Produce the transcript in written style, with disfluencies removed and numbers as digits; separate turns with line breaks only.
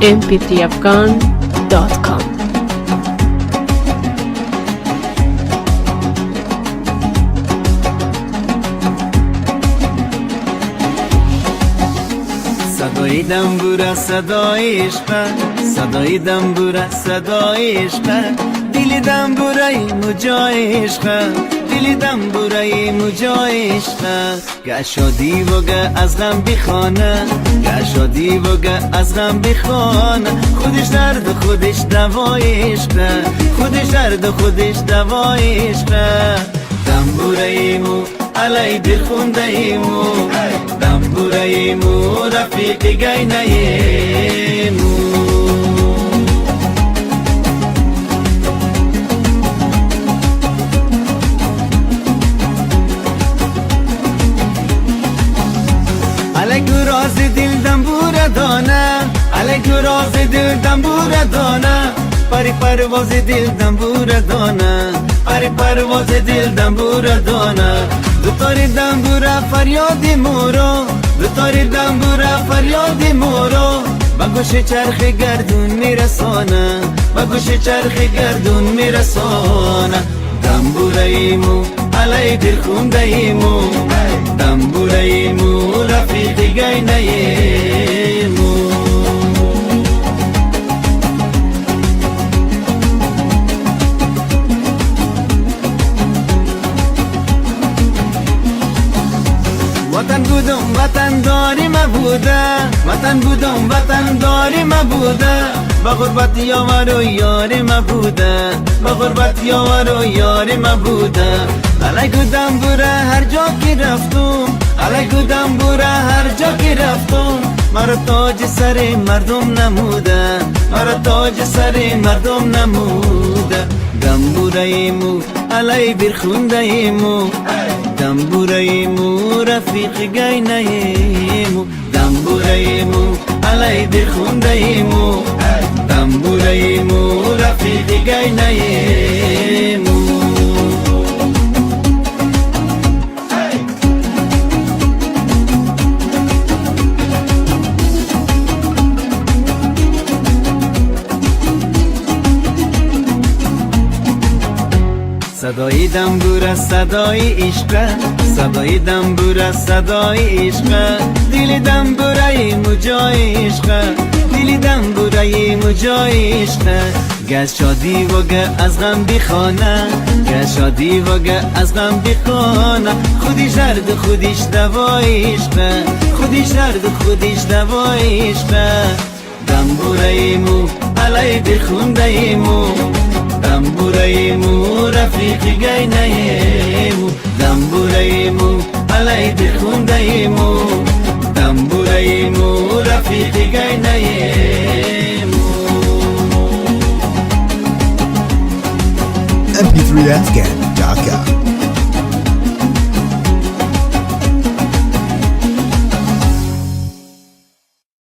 mp3afghan.com.
صدای دنبوره صدای عشق، صدای دنبوره صدای عشق، دل دنبوره مجای عشق، دل دنبوره مجای عشق. گه شادی و گه از غم بخانه، گه شادی و گه از غم بخانه، خودش درد و خودش دوای عشق، خودش درد و خودش دوای عشق. دنبوره ایمو علی دل خونده ایمو، دنبوره ایمو رفیق گینه ایمو. علی راز دل دنبوره دانه، علی راز دل دنبوره دانه، پری پرواز دل دنبوره دانه، پری پرواز دل دنبوره دانه. دوتاری دنبوره فریاد مورو، دوتاری دنبوره فریاد مورو، با گوش چرخ گردون میرسانه، با گوش چرخ گردون میرسانه. دنبوره ایمو علی دل خونده ایمو، دنبوره ایمو رفیق گینه ایمو. وطن بودم وطن داری مبوده، وطن بودم وطن داری مبوده، با غربت یاور و یاری مبوده، با غربت یاور و یاری مبوده. علیکو دنبوره هر جا که رفتم، علیکو دنبوره هر جا که رفتم، مرا تاج سر مردم نموده، مرا تاج سر مردم نموده. دنبوره ایمو علی برخونده ایمو، دنبوره ایمو رفیق گینه ایمو، دنبوره ایمو علی برخونده ایمو، دنبوره ایمو رفیق گینه ایمو. صدای دنبوره صدای عشق، صدای دنبوره صدای عشق، دل دنبوره مجای عشق، دل دنبوره مجای عشق. گه شادی و گه از غم بخانه، گه شادی و گه از غم بخانه، خودش درد خودش دوای عشق، خودش درد خودش دوای عشق. دنبوره ایمو علی بخونده ایمو، دنبوره ایمو رفیق گینه ایمو، دنبوره ایمو علی بخونده ایمو، دنبوره ایمو رفیق گینه ایمو.
mp3afghan.com